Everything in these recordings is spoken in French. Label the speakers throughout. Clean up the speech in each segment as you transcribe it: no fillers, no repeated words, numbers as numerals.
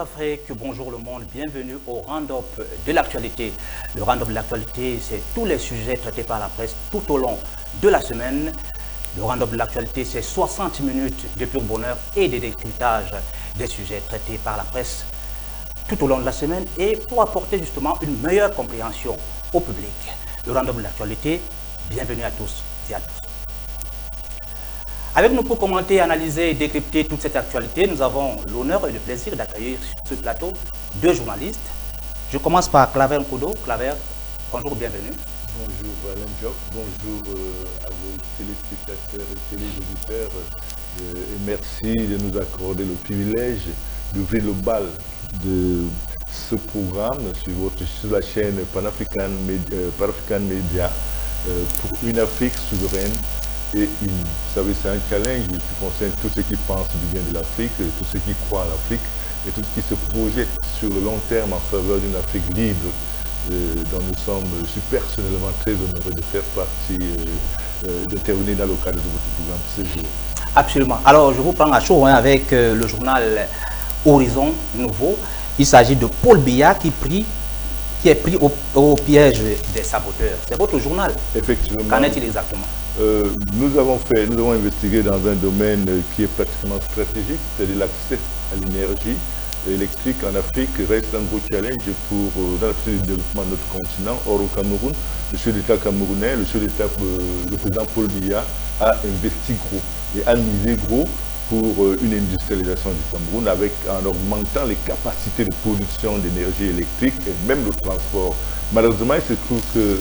Speaker 1: l'Afrique, bonjour le monde, bienvenue au Round-up de l'actualité. Le Round-up de l'actualité, c'est tous les sujets traités par la presse tout au long de la semaine. Le Round-up de l'actualité, c'est 60 minutes de pur bonheur et de décryptage des sujets traités par la presse tout au long de la semaine et pour apporter justement une meilleure compréhension au public. Le Round-up de l'actualité, bienvenue à tous et à tous. Avec nous pour commenter, analyser et décrypter toute cette actualité, nous avons l'honneur et le plaisir d'accueillir sur ce plateau deux journalistes. Je commence par Claver Nkodo. Claver, bonjour, bienvenue.
Speaker 2: Bonjour Alain Diop, bonjour à vos téléspectateurs et téléauditeurs et merci de nous accorder le privilège d'ouvrir le bal de ce programme sur la chaîne Pan-African Media pour une Afrique souveraine et une. Vous savez, c'est un challenge qui concerne tous ceux qui pensent du bien de l'Afrique, tous ceux qui croient en l'Afrique et tous ceux qui se projettent sur le long terme en faveur d'une Afrique libre dont je suis personnellement très honoré de faire partie, d'intervenir dans le cadre de votre programme ce jour.
Speaker 1: Absolument. Alors, je vous prends à chaud avec le journal Horizon Nouveau. Il s'agit de Paul Biya qui est pris au piège des saboteurs. C'est votre journal.
Speaker 2: Effectivement.
Speaker 1: Qu'en est-il exactement?
Speaker 2: Nous avons investigué dans un domaine qui est pratiquement stratégique, c'est-à-dire l'accès à l'énergie électrique en Afrique reste un gros challenge dans la du développement de notre continent. Or au Cameroun, le chef d'État camerounais, le président Paul Biya a investi gros et a misé gros pour une industrialisation du Cameroun en augmentant les capacités de production d'énergie électrique et même le transport. Malheureusement, il se trouve que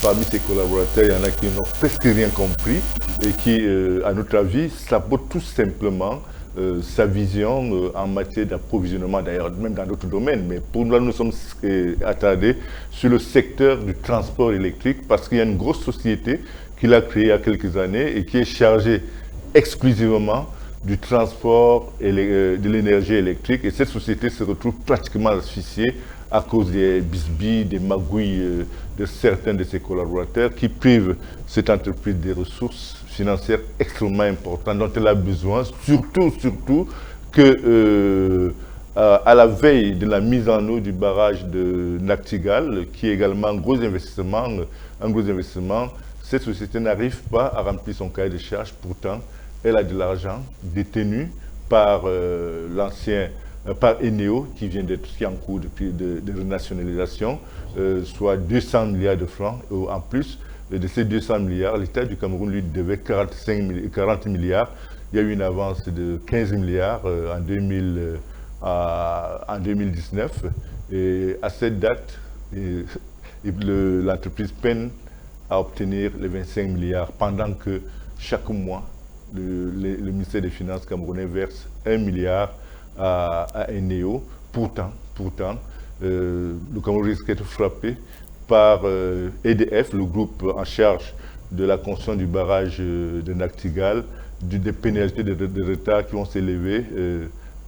Speaker 2: parmi ses collaborateurs, il y en a qui n'ont presque rien compris et qui, à notre avis, sabotent tout simplement sa vision en matière d'approvisionnement, d'ailleurs, même dans d'autres domaines. Mais pour nous, nous sommes attardés sur le secteur du transport électrique parce qu'il y a une grosse société qu'il a créée il y a quelques années et qui est chargée exclusivement du transport et de l'énergie électrique. Et cette société se retrouve pratiquement asphyxiée à cause des bisbilles, des magouilles de certains de ses collaborateurs qui privent cette entreprise des ressources financières extrêmement importantes dont elle a besoin, surtout que à la veille de la mise en eau du barrage de Nachtigal, qui est également un gros investissement, cette société n'arrive pas à remplir son cahier de charges. Pourtant, elle a de l'argent détenu par par Eneo, qui est en cours de renationalisation, soit 200 milliards de francs. En plus de ces 200 milliards, l'État du Cameroun lui devait 40 milliards. Il y a eu une avance de 15 milliards en 2019. Et à cette date, l'entreprise peine à obtenir les 25 milliards, pendant que chaque mois, le ministère des Finances camerounais verse 1 milliard à Eneo. Pourtant, le Cameroun risque d'être frappé par EDF, le groupe en charge de la construction du barrage de Nachtigal, des pénalités de retard qui vont s'élever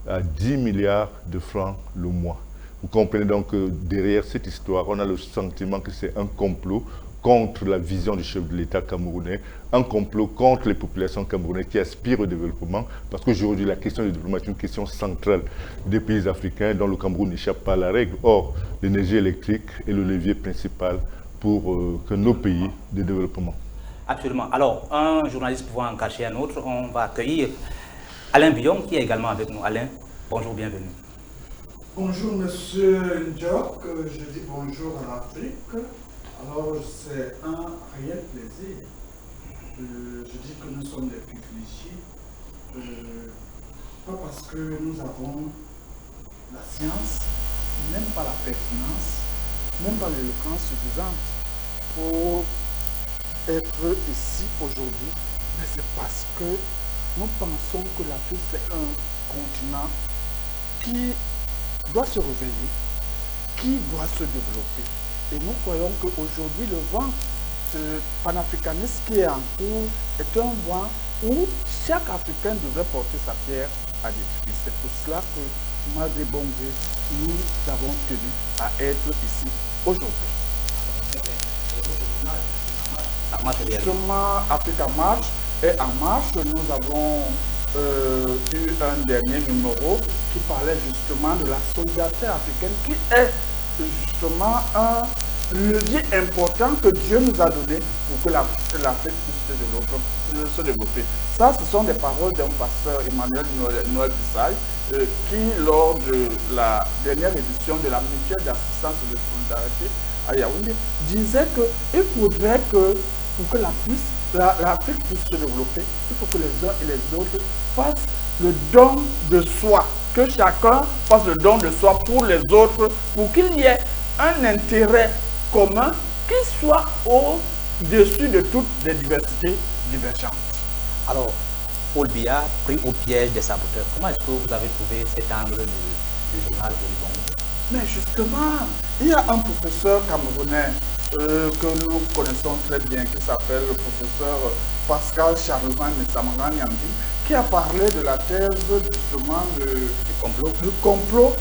Speaker 2: à 10 milliards de francs le mois. Vous comprenez donc que derrière cette histoire, on a le sentiment que c'est un complot contre la vision du chef de l'État camerounais, un complot contre les populations camerounaises qui aspirent au développement, parce qu'aujourd'hui la question du développement est une question centrale des pays africains dont le Cameroun n'échappe pas à la règle. Or, l'énergie électrique est le levier principal pour que nos pays de développement.
Speaker 1: Absolument. Alors, un journaliste pouvant en cacher un autre, on va accueillir Alain Bion qui est également avec nous. Alain, bonjour, bienvenue.
Speaker 3: Bonjour Monsieur Ndiok, je dis bonjour à l'Afrique. Alors c'est un réel plaisir. Je dis que nous sommes des privilégiés, pas parce que nous avons la science, même pas la pertinence, même pas l'éloquence suffisante pour être ici aujourd'hui, mais c'est parce que nous pensons que l'Afrique c'est un continent qui doit se réveiller, qui doit se développer. Et nous croyons qu'aujourd'hui, le vent panafricaniste qui est en cours est un vent où chaque Africain devrait porter sa pierre à l'édifice. C'est pour cela que, malgré bon gré, nous avons tenu à être ici aujourd'hui. Justement, Africa Marche est en marche. Nous avons eu un dernier numéro qui parlait justement de la solidarité africaine, qui est justement un levier important que Dieu nous a donné pour que l'Afrique puisse se développer. Ça, ce sont des paroles d'un pasteur Emmanuel Noël Bissaï qui, lors de la dernière édition de la mutuelle d'assistance et de solidarité à Yaoundé, disait qu'il faudrait que, pour que l'Afrique puisse se développer, il faut que les uns et les autres fassent le don de soi, que chacun fasse le don de soi pour les autres, pour qu'il y ait un intérêt commun qui soit au-dessus de toutes les diversités divergentes.
Speaker 1: Alors, Paul Biya, pris au piège des saboteurs, comment est-ce que vous avez trouvé cet angle du journal Horizon?
Speaker 3: Mais justement, il y a un professeur camerounais que nous connaissons très bien, qui s'appelle le professeur Pascal Charlemagne Samaran Yamdi, qui a parlé de la thèse justement du complot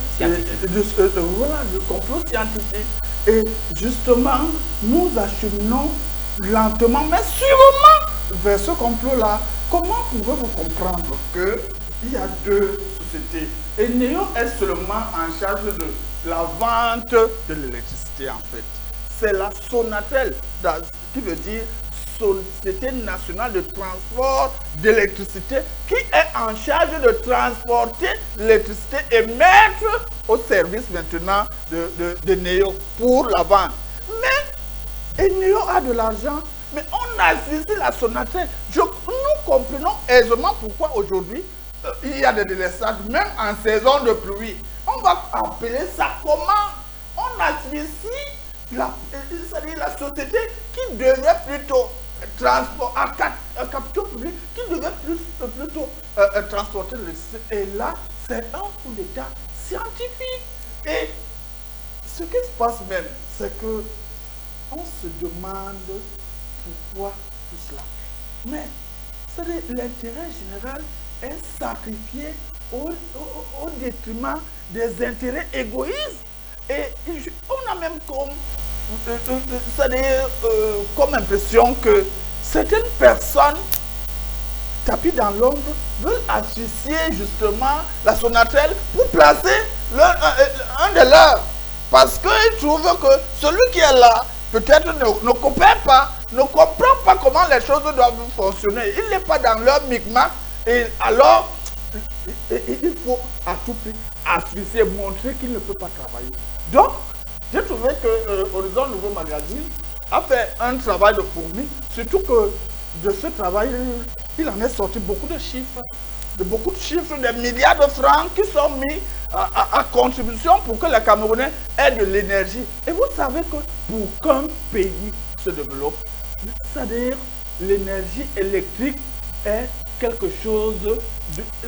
Speaker 3: scientifique. Et justement, nous acheminons lentement, mais sûrement vers ce complot-là. Comment pouvez-vous comprendre qu'il y a deux sociétés et Néo est seulement en charge de la vente de l'électricité en fait? C'est la Sonatel, qui veut dire Société Nationale de Transport d'électricité, qui est en charge de transporter l'électricité et mettre au service maintenant de Néo pour la vente. Mais Néo a de l'argent, mais on a saisi la Sonatel. Nous comprenons aisément pourquoi aujourd'hui il y a des délaissages, même en saison de pluie. On va appeler ça comment? On a saisi la société qui devait plutôt capitaux publics, qui devait plutôt transporter l'électricité. Et là, c'est un coup d'état scientifique. Et ce qui se passe même, c'est que on se demande pourquoi tout cela. Mais l'intérêt général est sacrifié au détriment des intérêts égoïstes. Et on a même comme impression que certaines personnes tapis dans l'ombre veulent associer justement la Sonatel pour placer un de leurs. Parce qu'ils trouvent que celui qui est là, peut-être ne comprend pas comment les choses doivent fonctionner. Il n'est pas dans leur micmac. Et alors, il faut à tout prix asphyxier, montrer qu'il ne peut pas travailler. Donc, j'ai trouvé que Horizon Nouveau Magazine a fait un travail de fourmi, surtout que de ce travail, il en est sorti beaucoup de chiffres, des milliards de francs qui sont mis à contribution pour que les Camerounais aient de l'énergie. Et vous savez que pour qu'un pays se développe, c'est-à-dire l'énergie électrique est quelque chose,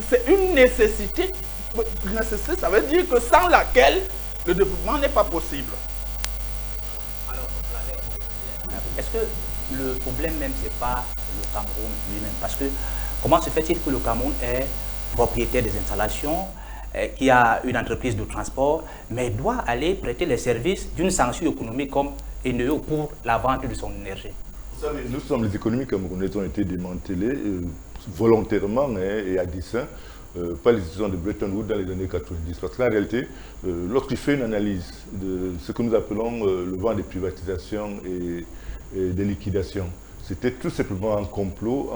Speaker 3: c'est une nécessité. Nécessité, ça veut dire que sans laquelle le développement n'est pas possible.
Speaker 1: Alors, est-ce que le problème même, c'est pas le Cameroun lui-même? Parce que comment se fait-il que le Cameroun est propriétaire des installations, qui a une entreprise de transport, mais doit aller prêter les services d'une sanction économique comme Eneo pour la vente de son énergie?
Speaker 2: Nous sommes les économies camerounaises ont été démantelées volontairement et à dessein par les institutions de Bretton Woods dans les années 90. Parce qu'en réalité, lorsqu'il fait une analyse de ce que nous appelons le vent des privatisations et des liquidations, c'était tout simplement un complot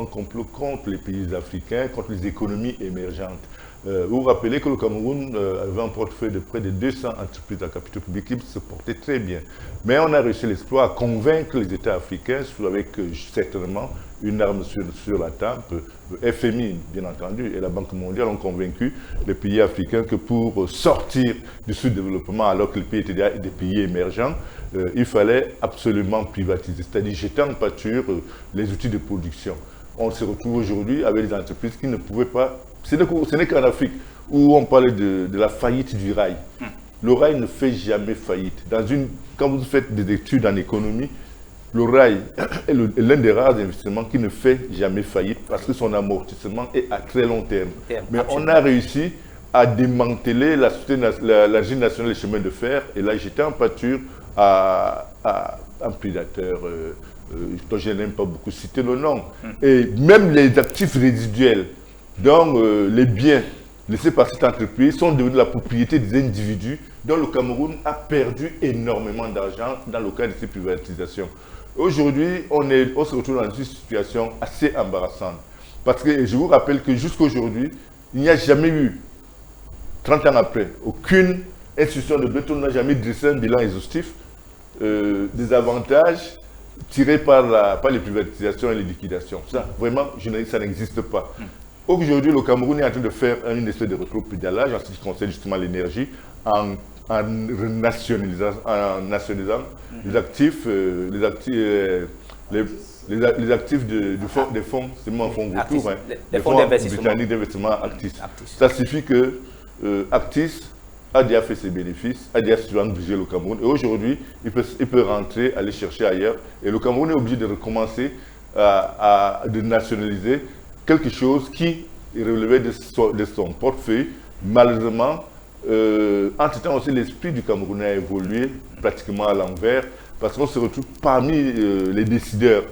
Speaker 2: contre les pays africains, contre les économies émergentes. Vous vous rappelez que le Cameroun avait un portefeuille de près de 200 entreprises à capitaux publics qui se portaient très bien. Mais on a réussi l'exploit à convaincre les États africains, avec certainement une arme sur la table. Le FMI, bien entendu, et la Banque mondiale ont convaincu les pays africains que pour sortir du sous-développement, alors que les pays étaient des pays émergents, il fallait absolument privatiser, c'est-à-dire jeter en pâture les outils de production. On se retrouve aujourd'hui avec des entreprises qui ne pouvaient pas. Ce n'est qu'en Afrique où on parlait de la faillite du rail. Le rail ne fait jamais faillite. Quand vous faites des études en économie, le rail est l'un des rares investissements qui ne fait jamais faillite parce que son amortissement est à très long terme. Mais on a réussi à démanteler la Régie nationale des chemins de fer et là jeter en pâture à un prédateur dont je n'aime pas beaucoup citer le nom. Et même les actifs résiduels Donc, les biens laissés par cette entreprise sont devenus la propriété des individus dont le Cameroun a perdu énormément d'argent dans le cadre de ces privatisations. Aujourd'hui, on se retrouve dans une situation assez embarrassante. Parce que je vous rappelle que jusqu'à aujourd'hui, il n'y a jamais eu, 30 ans après, aucune institution de béton n'a jamais dressé un bilan exhaustif des avantages tirés par les privatisations et les liquidations. Ça, vraiment, ça n'existe pas. Aujourd'hui, le Cameroun est en train de faire une espèce de rétropédalage en ce qui concerne justement l'énergie, en nationalisant les actifs, les actifs des fonds, c'est mon fonds retour,
Speaker 1: les fonds d'investissement
Speaker 2: britanniques d'investissement Actis. Ça suffit que Actis a déjà fait ses bénéfices, a déjà souvent dirigé le Cameroun, et aujourd'hui, il peut rentrer, aller chercher ailleurs, et le Cameroun est obligé de recommencer de nationaliser quelque chose qui relevait de son portefeuille. Malheureusement, entre-temps aussi, l'esprit du Cameroun a évolué pratiquement à l'envers, parce qu'on se retrouve parmi les décideurs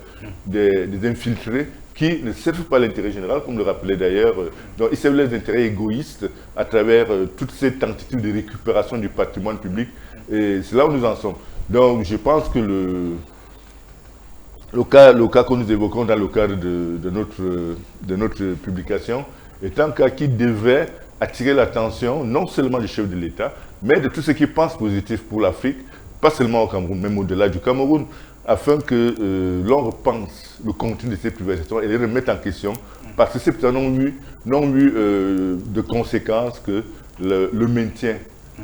Speaker 2: des infiltrés qui ne servent pas l'intérêt général, comme le rappelait d'ailleurs. Donc, ils servent les intérêts égoïstes à travers toute cette tentative de récupération du patrimoine public. Et c'est là où nous en sommes. Donc, je pense que le cas que nous évoquons dans le cadre de notre publication est un cas qui devait attirer l'attention non seulement du chef de l'État, mais de tous ceux qui pensent positif pour l'Afrique, pas seulement au Cameroun, même au-delà du Cameroun, afin que l'on repense le contenu de ces privatisations et les remette en question, parce que ces personnes n'ont eu de conséquences que le maintien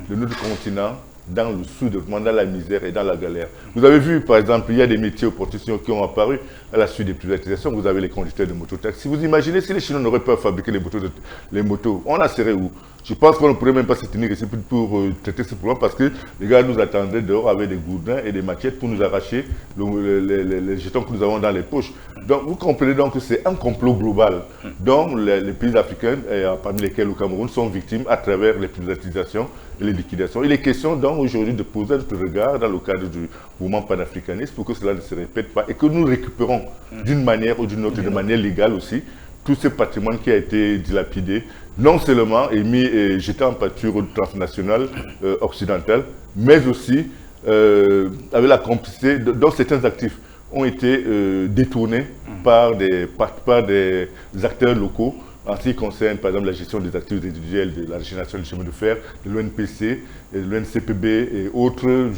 Speaker 2: de notre continent dans le sous-développement, dans la misère et dans la galère. Vous avez vu, par exemple, il y a des métiers opportunistes qui ont apparu à la suite des privatisations. Vous avez les conducteurs de mototaxis. Vous imaginez si les Chinois n'auraient pas fabriqué les motos, on en serait où? Je pense qu'on ne pourrait même pas se tenir ici pour traiter ce problème, parce que les gars nous attendraient dehors avec des gourdins et des machettes pour nous arracher les jetons que nous avons dans les poches. Donc vous comprenez donc que c'est un complot global dont les pays africains, parmi lesquels le Cameroun, sont victimes à travers les privatisations et les liquidations. Il est question donc aujourd'hui de poser notre regard dans le cadre du mouvement panafricaniste pour que cela ne se répète pas et que nous récupérons d'une manière ou d'une autre, de manière légale aussi, tout ce patrimoine qui a été dilapidé, non seulement et jeté en pâture transnationale occidentale, mais aussi avec la complicité dont certains actifs ont été détournés par des acteurs locaux en ce qui concerne par exemple la gestion des actifs individuels de la régénération du chemin de fer, de l'ONPC, de l'ONCPB et autres.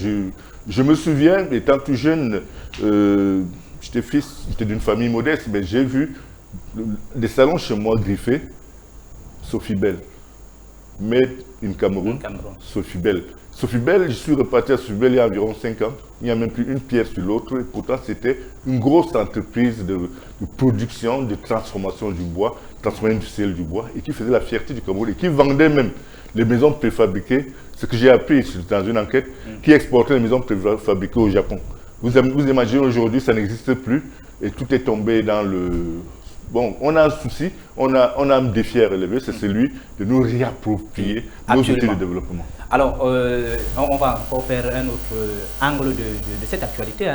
Speaker 2: Je me souviens, étant tout jeune, j'étais d'une famille modeste, mais j'ai vu des salons chez moi griffés, Sophie Bell, Made in Cameroun, Sophie Bell. Sophie Bell, je suis reparti à Sophie Bell il y a environ 5 ans, il n'y a même plus une pierre sur l'autre, et pourtant c'était une grosse entreprise de production, de transformation du bois, transformation industrielle du bois, et qui faisait la fierté du Cameroun, et qui vendait même les maisons préfabriquées, ce que j'ai appris dans une enquête, qui exportait les maisons préfabriquées au Japon. Vous imaginez aujourd'hui, ça n'existe plus, et tout est tombé dans le... Bon, on a un souci, on a un défi à relever, c'est celui de nous réapproprier nos outils de développement.
Speaker 1: Alors, on va encore faire un autre angle de cette actualité.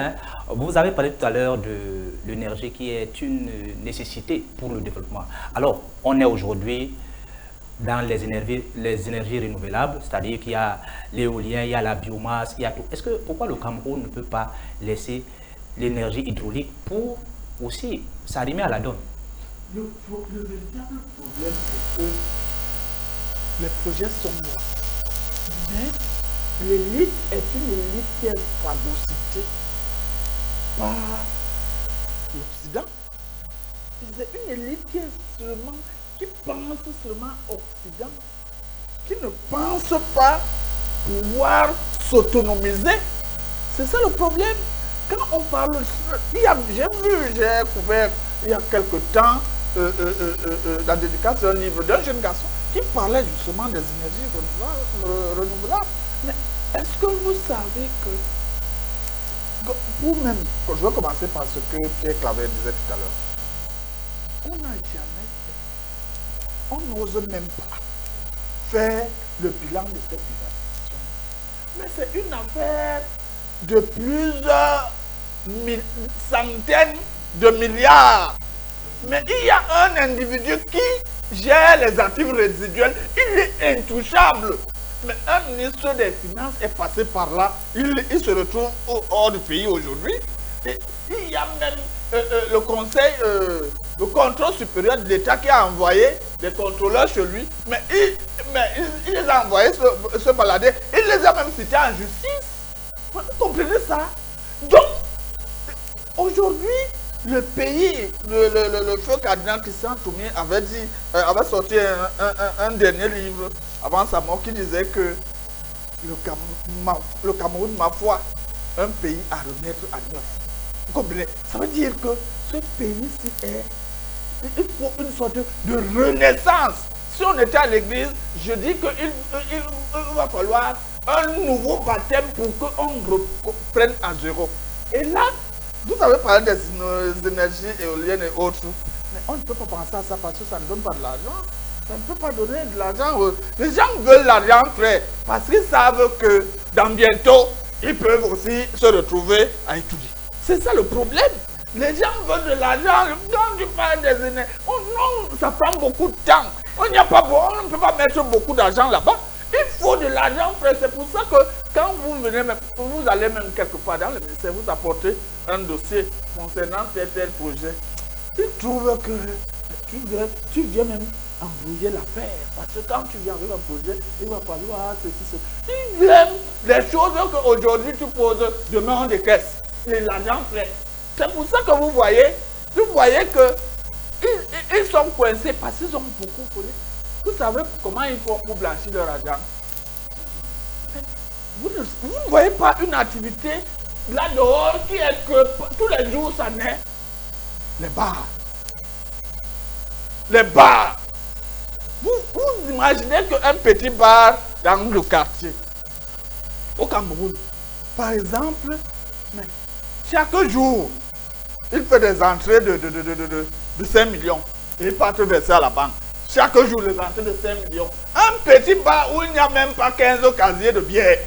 Speaker 1: Vous avez parlé tout à l'heure de l'énergie qui est une nécessité pour le développement. Alors, on est aujourd'hui dans les énergies renouvelables, c'est-à-dire qu'il y a l'éolien, il y a la biomasse, il y a tout. Pourquoi le Cameroun ne peut pas laisser l'énergie hydraulique pour aussi s'arrimer à la donne?
Speaker 3: Le véritable problème, c'est que les projets sont là. Mais l'élite est une élite qui est phagocytée par l'Occident. C'est une élite qui pense seulement Occident, qui ne pense pas pouvoir s'autonomiser. C'est ça le problème. Quand on parle, j'ai couvert il y a quelque temps la dédicace d'un livre d'un jeune garçon qui parlait justement des énergies renouvelables. Mais est-ce que vous savez que vous-même, je vais commencer par ce que Pierre Claver disait tout à l'heure, on n'a jamais fait, on n'ose même pas faire le bilan de cette privatisation. Mais c'est une affaire de plusieurs centaines de milliards. Mais il y a un individu qui gère les actifs résiduels, il est intouchable. Mais un ministre des Finances est passé par là, il se retrouve hors du pays aujourd'hui. Et il y a même le conseil, le contrôle supérieur de l'État qui a envoyé des contrôleurs chez lui, mais il les a envoyés se balader, il les a même cités en justice. Vous comprenez ça? Donc, aujourd'hui, le pays, le feu cardinal Christian Toumé avait sorti un dernier livre avant sa mort qui disait que le Cameroun, ma foi, un pays à remettre à neuf. Vous comprenez? Ça veut dire que ce pays-ci il faut une sorte de renaissance. Si on était à l'église, je dis qu'il va falloir un nouveau baptême pour qu'on reprenne à zéro. Et là, vous avez parlé des énergies éoliennes et autres, mais on ne peut pas penser à ça parce que ça ne donne pas de l'argent. Ça ne peut pas donner de l'argent. Les gens veulent l'argent frais parce qu'ils savent que dans bientôt, ils peuvent aussi se retrouver à étudier. C'est ça le problème. Les gens veulent de l'argent. Quand tu parles des énergies, oh non, ça prend beaucoup de temps. On ne peut pas mettre beaucoup d'argent là-bas. Il faut de l'argent frais. C'est pour ça que quand vous venez, vous allez même quelque part dans le ministère, vous apportez un dossier concernant tel projet. Ils trouvent que tu viens même embrouiller l'affaire. Parce que quand tu viens avec un projet, il va falloir ceci. Ils aiment les choses qu'aujourd'hui tu poses, demain on décaisse. Et l'argent frais. C'est pour ça que vous voyez que ils sont coincés parce qu'ils ont beaucoup volé. Vous savez comment ils font pour blanchir leur argent? Vous ne voyez pas une activité là dehors qui est que tous les jours ça naît? Les bars. Les bars. Vous imaginez qu'un petit bar dans le quartier, au Cameroun, par exemple, mais chaque jour, il fait des entrées de 5 millions et il part verser à la banque. Chaque jour, les entrées de 5 millions. Un petit bar où il n'y a même pas 15 casiers de bière.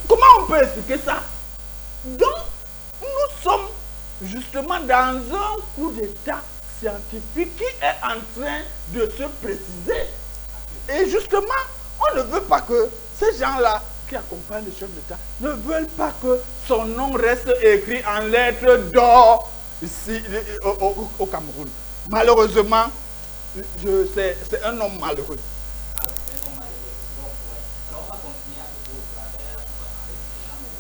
Speaker 3: Comment on peut expliquer ça? Donc, nous sommes justement dans un coup d'état scientifique qui est en train de se préciser. Et justement, on ne veut pas que ces gens-là qui accompagnent le chef d'État ne veulent pas que son nom reste écrit en lettres d'or ici au Cameroun. Malheureusement, c'est un homme malheureux.
Speaker 1: Alors on va continuer avec vous au travers, on va parler du Cameroun.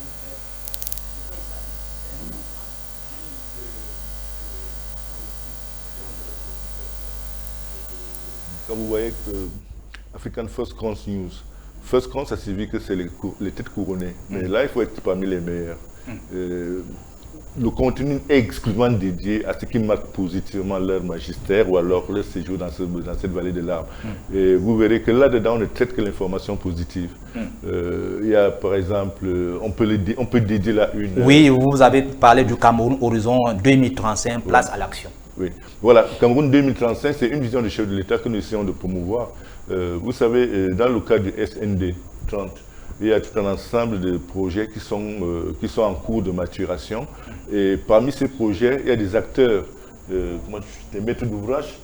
Speaker 2: Quand vous voyez que African First Crowns News, First Crown, ça signifie que c'est les têtes couronnées. Mais là, il faut être parmi les meilleurs. Le contenu est exclusivement dédié à ce qui marque positivement leur magistère ou alors leur séjour dans cette vallée de larmes. Et vous verrez que là-dedans, on ne traite que l'information positive. Il y a, par exemple, on peut dédier la une...
Speaker 1: Oui, vous avez parlé du Cameroun Horizon 2035, place à l'action.
Speaker 2: Oui, voilà, Cameroun 2035, c'est une vision du chef de l'État que nous essayons de promouvoir. Vous savez, dans le cadre du SND 30, il y a tout un ensemble de projets qui sont en cours de maturation. Et parmi ces projets, il y a des acteurs, des maîtres d'ouvrage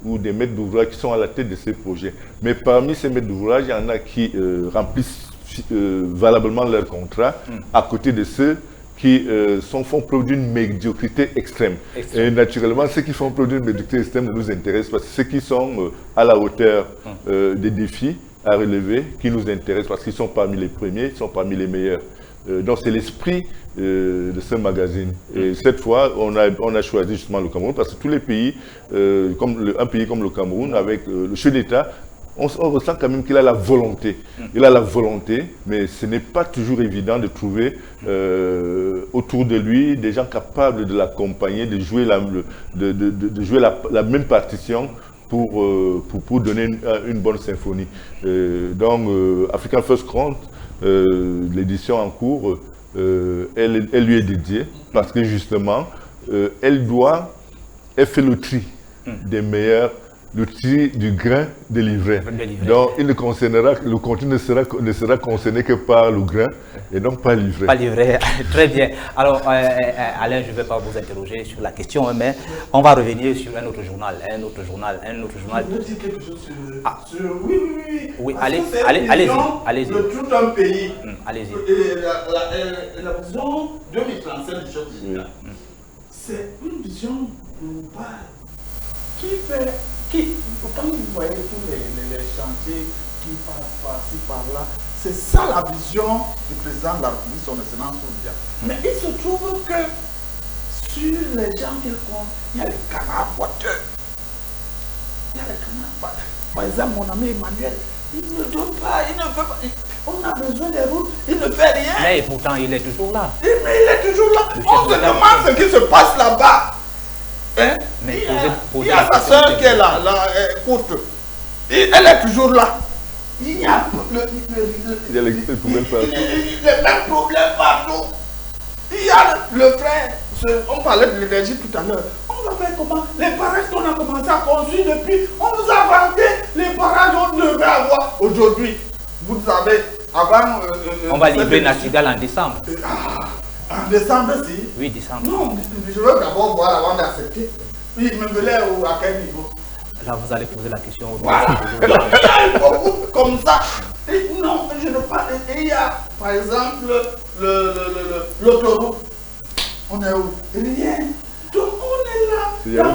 Speaker 2: ou des maîtres d'ouvrage qui sont à la tête de ces projets. Mais parmi ces maîtres d'ouvrage, il y en a qui remplissent valablement leur contrat à côté de ceux qui font preuve d'une médiocrité extrême. Et naturellement, ceux qui font preuve d'une médiocrité extrême nous intéressent parce que ceux qui sont à la hauteur des défis à relever, qui nous intéressent parce qu'ils sont parmi les premiers, ils sont parmi les meilleurs. Donc c'est l'esprit de ce magazine. Et cette fois, on a choisi justement le Cameroun parce que tous les pays, un pays comme le Cameroun, avec le chef d'État, on ressent quand même qu'il a la volonté. Il a la volonté, mais ce n'est pas toujours évident de trouver autour de lui des gens capables de l'accompagner, de jouer la même partition pour donner une bonne symphonie. Donc, African First Crown, l'édition en cours, elle lui est dédiée parce que justement, elle fait le tri des meilleurs l'outil du grain délivré. Donc, il ne concernera, le contenu ne sera concerné que par le grain et non pas livré.
Speaker 1: Pas livré, très bien. Alors, Alain, je ne vais pas vous interroger sur la question, mais on va revenir sur un autre journal.
Speaker 3: Je veux dire quelque chose sur...
Speaker 1: Oui,
Speaker 3: allez-y. De tout un pays.
Speaker 1: Allez-y.
Speaker 3: La vision 2037 du chef de l'État, c'est une vision globale quand vous voyez tous les chantiers qui passent par-ci, par-là, c'est ça la vision du président de la République, son excellence Oudia. Mais il se trouve que sur les gens qu'il compte, il y a les canards boiteux. Par exemple, mon ami Emmanuel, il ne donne pas, il ne veut pas. On a besoin des routes, il ne fait rien.
Speaker 1: Mais pourtant, il est toujours là.
Speaker 3: Mais il est toujours là. On se demande ce qui se passe là-bas. Hein?
Speaker 1: Mais
Speaker 3: il y a sa soeur qui est là, courte. Elle est toujours là. Il y a
Speaker 2: il y a les problèmes partout.
Speaker 3: Les mêmes problèmes partout. Il y a le frère. On parlait de l'énergie tout à l'heure. On va faire comment? Les barrages qu'on a commencé à construire depuis, on nous a vanté les barrages qu'on devait avoir aujourd'hui. Vous savez, avant...
Speaker 1: on va livrer Nastigal en décembre.
Speaker 3: En décembre, si?
Speaker 1: Oui, décembre.
Speaker 3: Non, je veux d'abord voir avant d'accepter. Oui, il me voulait à quel niveau?
Speaker 1: Là, vous allez poser la question.
Speaker 3: Voilà. Il y a beaucoup comme ça. Et non, je ne parle pas. Il y a, par exemple, l'autoroute. On est où? Rien. Donc, on est là.
Speaker 2: Il y a
Speaker 3: dans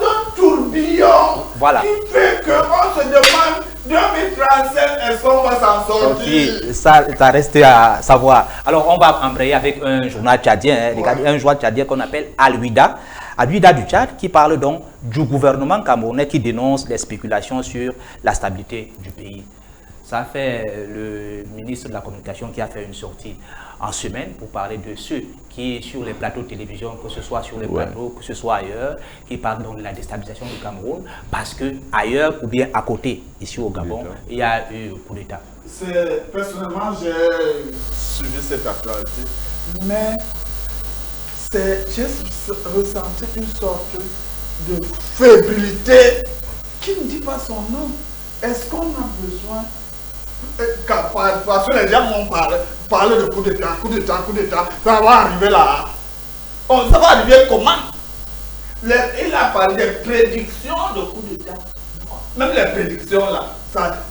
Speaker 3: un tourbillon qui fait qu'on se demande 2037, est-ce qu'on va s'en sortir?
Speaker 1: Ça reste à savoir. Alors, on va embrayer avec un journal tchadien, un journal tchadien qu'on appelle Al-Wida. Al-Wida du Tchad, qui parle donc du gouvernement camerounais qui dénonce les spéculations sur la stabilité du pays. Ça fait le ministre de la Communication qui a fait une sortie en semaine pour parler de ceux qui, sur les plateaux de télévision, que ce soit sur les plateaux, que ce soit ailleurs, qui parlent donc de la déstabilisation du Cameroun, parce que ailleurs ou bien à côté, ici au Gabon, il y a eu un coup d'État.
Speaker 3: Personnellement, j'ai suivi cette actualité, mais j'ai ressenti une sorte de fébrilité qui ne dit pas son nom. Est-ce qu'on a besoin, parce que les gens m'ont parlé de coup d'État, ça va arriver là. Ça va arriver comment? Il a parlé des prédictions de coup d'État. Même les prédictions là,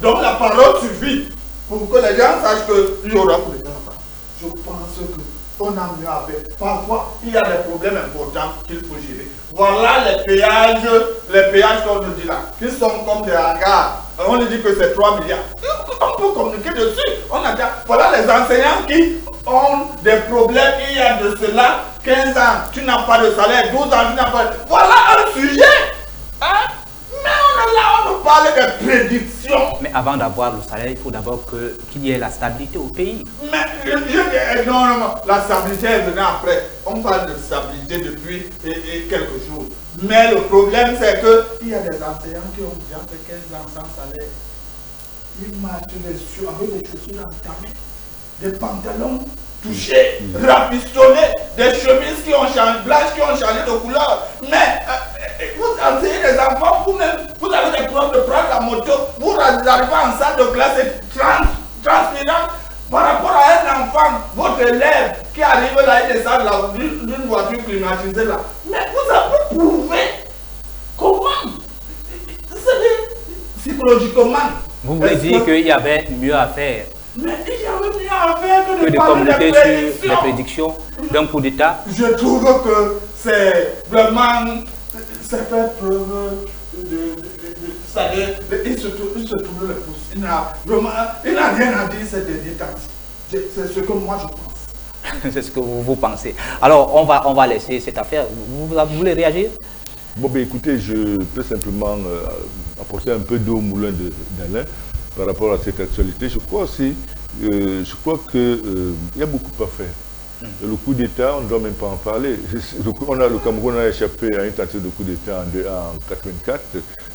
Speaker 3: donc la parole suffit pour que les gens sachent qu'il y aura coup d'État là-bas. Je pense qu'on a mieux à faire. Parfois, il y a des problèmes importants qu'il faut gérer. Voilà les péages qu'on nous dit là, qui sont comme des hangars. On nous dit que c'est 3 milliards. On peut communiquer dessus. Voilà les enseignants qui ont des problèmes. Il y a de cela 15 ans, tu n'as pas de salaire, 12 ans, tu n'as pas de... Voilà un sujet. Hein? Mais on est là, on nous parle de prédictions.
Speaker 1: Mais avant d'avoir le salaire, il faut d'abord qu'il y ait la stabilité au pays.
Speaker 3: Mais non, la stabilité est venue après. On parle de stabilité depuis quelques jours. Mais le problème, c'est qu'il y a des enseignants qui ont déjà fait 15 ans sans salaire. Ils marchent avec des chaussures entamées, des pantalons touchés, rafistonnés, des chemises qui ont changé, blanches qui ont changé de couleur. Mais vous enseignez les enfants, vous avez des problèmes de prendre la moto, vous arrivez en salle de classe et transpirant. Par rapport à un enfant, votre élève qui arrive là, il descend d'une voiture climatisée là. Mais vous avez prouvé comment? C'est psychologiquement.
Speaker 1: Vous voulez dire qu'il y avait mieux à faire?
Speaker 3: Mais il y avait mieux à faire que
Speaker 1: de communiquer sur les prédictions d'un coup d'État? Je
Speaker 3: trouve que c'est vraiment... c'est faire preuve c'est-à-dire, il se trouve le pouce. Il n'a rien à dire ces derniers temps. C'est ce que moi je pense.
Speaker 1: C'est ce que vous pensez. Alors, on va laisser cette affaire. Vous voulez réagir?
Speaker 2: Bon, ben écoutez, je peux simplement apporter un peu d'eau au moulin d'Alain par rapport à cette actualité. Je crois aussi, qu'il y a beaucoup à faire. Le coup d'État, on ne doit même pas en parler. Le Cameroun a échappé à une tentative de coup d'État en 1984.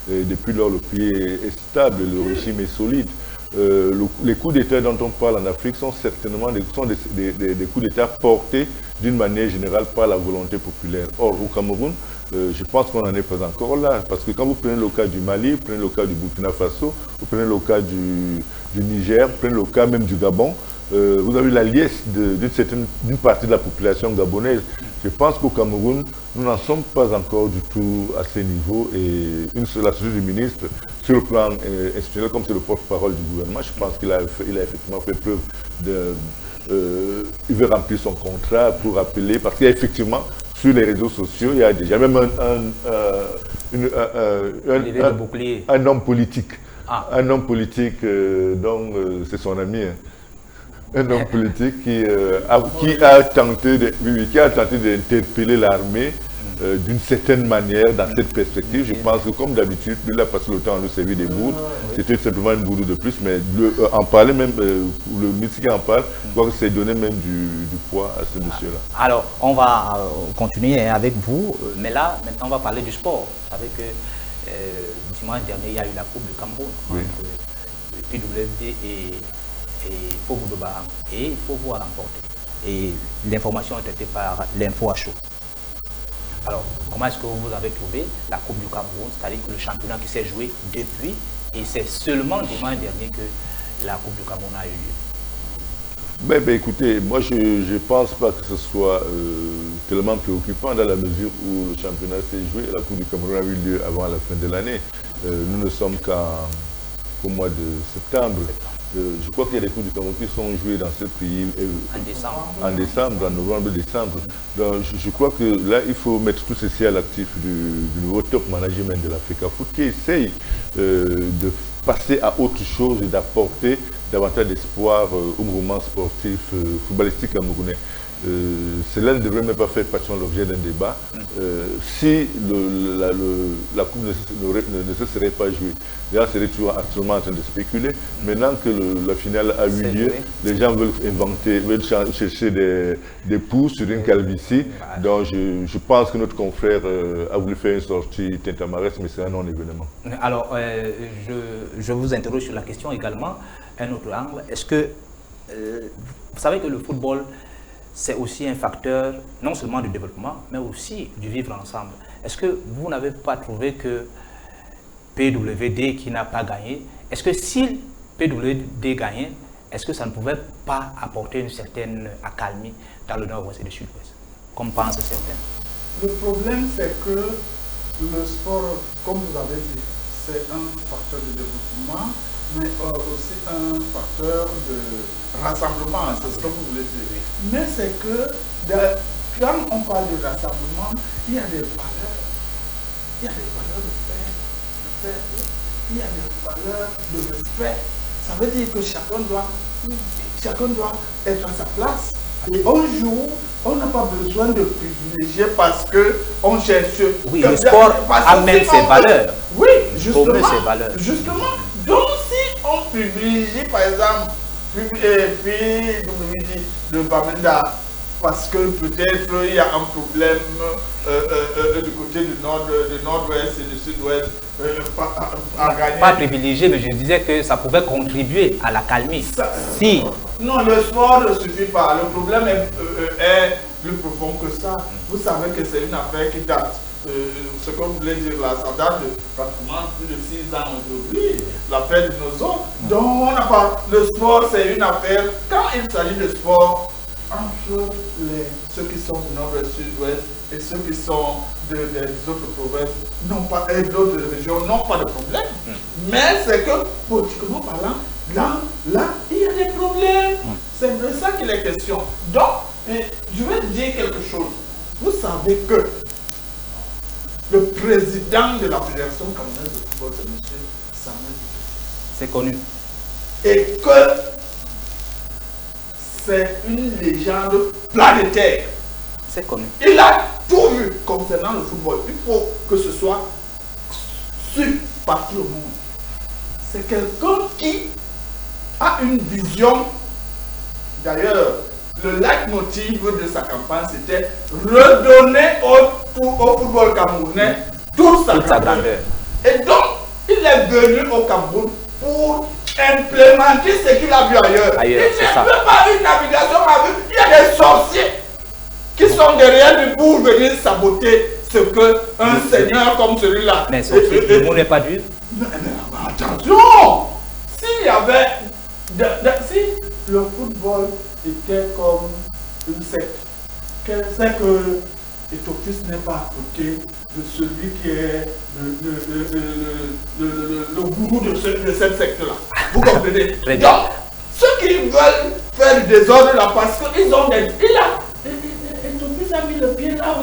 Speaker 2: Depuis lors, le pays est stable, le régime est solide. Les coups d'État dont on parle en Afrique sont certainement des coups d'État portés d'une manière générale par la volonté populaire. Or, au Cameroun, je pense qu'on n'en est pas encore là. Parce que quand vous prenez le cas du Mali, vous prenez le cas du Burkina Faso, vous prenez le cas du Niger, vous prenez le cas même du Gabon, vous avez la liesse d'une partie de la population gabonaise. Je pense qu'au Cameroun, nous n'en sommes pas encore du tout à ce niveau. Et la société du ministre, sur le plan institutionnel, comme c'est le porte-parole du gouvernement, je pense qu'il a effectivement fait preuve de... il veut remplir son contrat pour appeler, parce qu'il y a effectivement, sur les réseaux sociaux, il y a déjà même un homme politique. Un homme politique, dont c'est son ami. Un homme politique qui a tenté d'interpeller l'armée d'une certaine manière dans cette perspective. Je pense que comme d'habitude, lui a passé le temps à nous servir des bourdes. C'était simplement une bourde de plus, mais en parler même, le ministre qui en parle, je crois que c'est donner même du poids à ce monsieur-là.
Speaker 1: Alors, on va continuer avec vous, mais là, maintenant, on va parler du sport. Vous savez que dimanche dernier, il y a eu la Coupe du Cameroun entre le PWD et Fogo de Baham, et il faut vous remporter. Et l'information est traitée par l'info à chaud. Alors, comment est-ce que vous avez trouvé la Coupe du Cameroun, c'est-à-dire que le championnat qui s'est joué depuis, et c'est seulement dimanche dernier que la Coupe du Cameroun a eu lieu?
Speaker 2: Ben, écoutez, moi je ne pense pas que ce soit tellement préoccupant dans la mesure où le championnat s'est joué et la Coupe du Cameroun a eu lieu avant la fin de l'année. Nous ne sommes qu'au mois de septembre. Je crois qu'il y a des Coupes du Cameroun qui sont jouées dans ce pays en décembre, en novembre, décembre. Donc je crois que là, il faut mettre tout ceci à l'actif du nouveau top management de l'Africa Foot qui essaye de passer à autre chose et d'apporter davantage d'espoir au mouvement sportif footballistique camerounais. Cela ne devrait même pas faire partie de l'objet d'un débat si la Coupe ne se serait pas jouée. Les gens seraient toujours actuellement en train de spéculer. Maintenant que la finale a eu lieu, les gens veulent chercher des poux sur une calvitie. Donc je pense que notre confrère a voulu faire une sortie tintamarès, mais c'est un non-événement.
Speaker 1: Alors, je vous interroge sur la question également, un autre angle. Est-ce que, vous savez que le football, c'est aussi un facteur non seulement du développement, mais aussi du vivre ensemble. Est-ce que vous n'avez pas trouvé que PWD qui n'a pas gagné, est-ce que si PWD gagnait, est-ce que ça ne pouvait pas apporter une certaine accalmie dans le nord-ouest et le sud-ouest, comme pensent certains?
Speaker 3: Le problème, c'est que le sport, comme vous avez dit, c'est un facteur de développement, mais aussi un facteur de rassemblement, c'est ce que vous voulez dire. Mais c'est que quand on parle de rassemblement, il y a des valeurs. Il y a des valeurs de paix, il y a des valeurs de respect. Ça veut dire que chacun doit être à sa place. Et un jour, on n'a pas besoin de privilégier parce qu'on cherche...
Speaker 1: Oui, le sport amène ses valeurs.
Speaker 3: Oui, justement.
Speaker 1: Ses valeurs.
Speaker 3: Justement. Donc si on privilégie par exemple, puis le Bamenda, parce que peut-être il y a un problème du côté du nord-ouest et du sud-ouest à gagner.
Speaker 1: Pas privilégié, mais je disais que ça pouvait contribuer à l'accalmie. Si.
Speaker 3: Non, le sport ne suffit pas. Le problème est plus profond que ça. Vous savez que c'est une affaire qui date. Ce que vous voulez dire là, ça date de pratiquement plus de 6 ans aujourd'hui, l'affaire de nos autres. Donc on n'a pas. Le sport, c'est une affaire. Quand il s'agit de sport, entre ceux qui sont du nord et du sud-ouest et ceux qui sont des autres provinces, et d'autres régions, n'ont pas de problème. Mais c'est que, politiquement parlant, là, il y a des problèmes. C'est de ça qu'il est question. Donc, je vais dire quelque chose. Vous savez que le président de la Fédération camerounaise de football, c'est M. Samuel Dupé.
Speaker 1: C'est connu.
Speaker 3: Et que c'est une légende planétaire.
Speaker 1: C'est connu.
Speaker 3: Il a tout vu concernant le football. Il faut que ce soit su partout au monde. C'est quelqu'un qui a une vision. D'ailleurs, le leitmotiv de sa campagne, c'était redonner au football camerounais toute sa grandeur. Et donc, il est venu au Cameroun pour implémenter ce qu'il a vu ailleurs. Il ne peut pas une navigation avec. Il y a des sorciers qui sont derrière lui pour venir saboter ce qu'un seigneur comme celui-là.
Speaker 1: Mais le mot n'est pas dur.
Speaker 3: Mais attention! S'il y avait... si le football était comme une secte, quelle c'est que Étofis n'est pas à côté de celui qui est le gourou de cette secte-là. Vous comprenez? Donc, ceux qui veulent faire du désordre là, parce qu'ils ont des... Étofis a mis le pied là,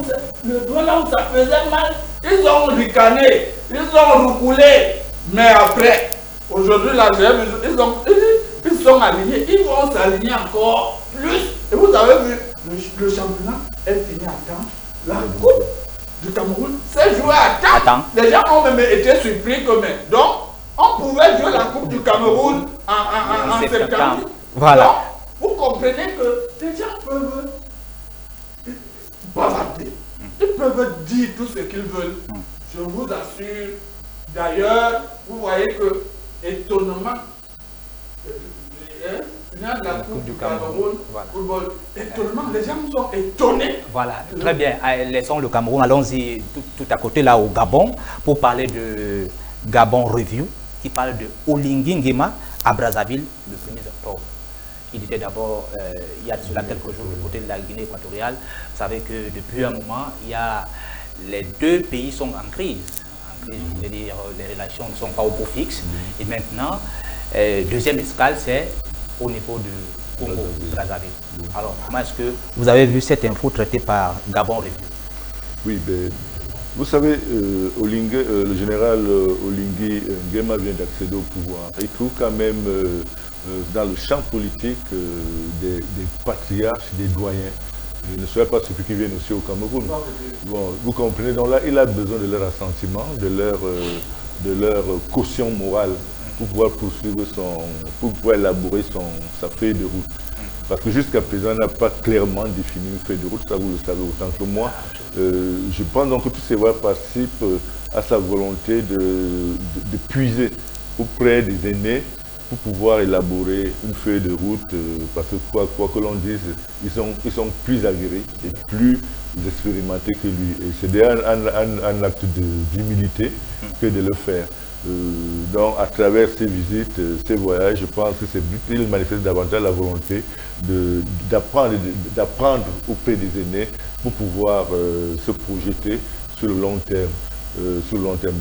Speaker 3: le doigt là où ça faisait mal. Ils ont ricané, ils ont roucoulé. Mais après, aujourd'hui, là, ils sont alignés. Ils vont s'aligner encore plus. Et vous avez vu, le championnat est fini à temps. La coupe du Cameroun s'est jouée à temps. Les gens ont même été surpris que même. Donc, on pouvait jouer la coupe du Cameroun en septembre.
Speaker 1: Voilà.
Speaker 3: Donc, vous comprenez que les gens peuvent bavarder. Ils peuvent dire tout ce qu'ils veulent. Je vous assure. D'ailleurs, vous voyez que, étonnamment, la coupe du Cameroun, voilà. Football, étonnamment, les gens sont étonnés.
Speaker 1: Voilà, très bien. Laissons le Cameroun, allons-y tout à côté là au Gabon pour parler de Gabon Review qui parle de Oligui Nguema à Brazzaville le 1er octobre. Il était d'abord, il y a cela quelques jours du côté de la Guinée équatoriale. Vous savez que depuis un moment, les deux pays sont en crise. Je veux dire, les relations ne sont pas au beau fixe. Et maintenant, deuxième escale, c'est au niveau de Congo, Brazzaville. Alors, comment est-ce que vous avez vu cette info traitée par Gabon Review?
Speaker 2: Oui, ben, vous savez, le général Oligui Nguema vient d'accéder au pouvoir. Il trouve quand même dans le champ politique des patriarches, des doyens. Il ne serait pas celui qui viennent aussi au Cameroun. Bon, vous comprenez, donc là, il a besoin de leur assentiment, de leur caution morale pour pouvoir poursuivre pour pouvoir élaborer sa feuille de route. Parce que jusqu'à présent, il n'a pas clairement défini une feuille de route, ça vous le savez autant que moi. Je pense donc que tous ces voix participent à sa volonté de puiser auprès des aînés pour pouvoir élaborer une feuille de route, parce que quoi que l'on dise, ils sont plus aguerris et plus expérimentés que lui. Et c'est déjà un acte d'humilité que de le faire. Donc à travers ces visites, ces voyages, je pense qu'il manifeste davantage la volonté d'apprendre auprès des aînés pour pouvoir se projeter sur le long terme.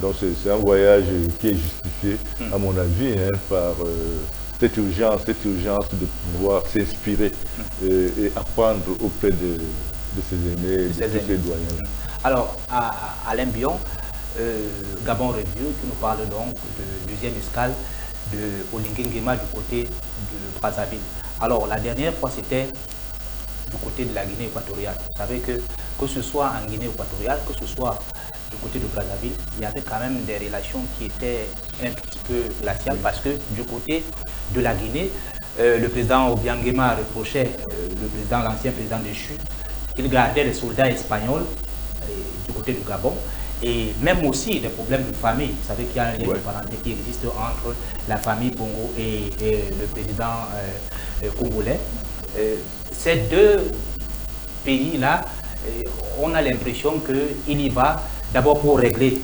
Speaker 2: Donc c'est un voyage qui est justifié, à mon avis, par cette urgence de pouvoir s'inspirer et apprendre auprès de ses aînés, de tous ses doyens.
Speaker 1: Alors, Alain Bion, Gabon Review, qui nous parle donc de deuxième escale de Oligui Nguema du côté de Brazzaville. Alors, la dernière fois, c'était du côté de la Guinée équatoriale. Vous savez que ce soit en Guinée équatoriale, que ce soit du côté de Brazzaville, il y avait quand même des relations qui étaient un petit peu glaciales parce que du côté de la Guinée, le président Oligui Nguema reprochait l'ancien président déchu qu'il gardait les soldats espagnols du côté du Gabon et même aussi des problèmes de famille. Vous savez qu'il y a un lien de parenté qui existe entre la famille Bongo et le président congolais. Ces deux pays-là, on a l'impression qu'il y va d'abord pour régler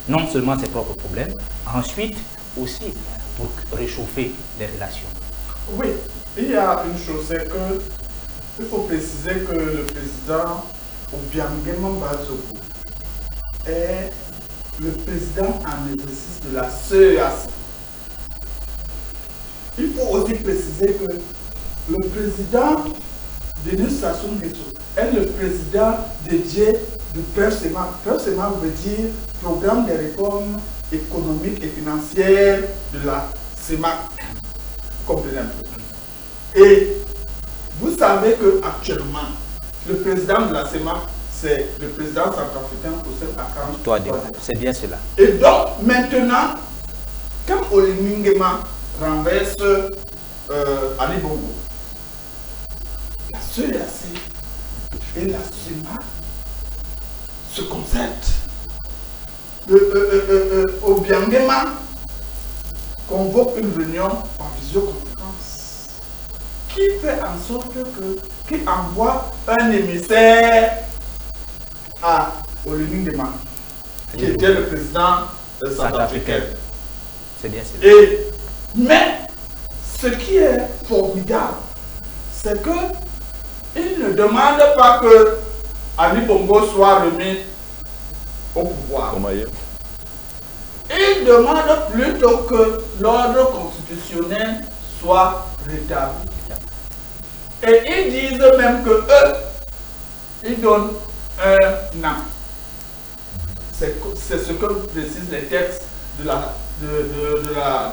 Speaker 1: non seulement ses propres problèmes, ensuite aussi pour réchauffer les relations.
Speaker 3: Oui, il y a une chose, c'est que il faut préciser que le président Oligui Nguema Bazoko est le président en exercice de la CEAC. Il faut aussi préciser que le président Denis Sassou Nguesso est le président dédié du PREP-CEMAC. PREP-CEMAC veut dire Programme des réformes économiques et financières de la CEMAC. Vous comprenez un peu. Et vous savez qu'actuellement, le président de la CEMAC, c'est le président centrafricain Houssem Akam.
Speaker 1: C'est bien cela.
Speaker 3: Et donc, maintenant, quand Oligui Nguema renverse Ali Bongo, la CEAC et la CEMAC se concertent. Oligui Nguema convoque une réunion en visioconférence qui fait en sorte qui envoie un émissaire à Olunigbema, qui était le président centrafricain.
Speaker 1: C'est bien ça.
Speaker 3: Mais ce qui est formidable, c'est que il ne demande pas que Ali Bongo soit remis au pouvoir. Il demande plutôt que l'ordre constitutionnel soit rétabli. Et ils disent même que eux, ils donnent un an. C'est ce que précisent les textes de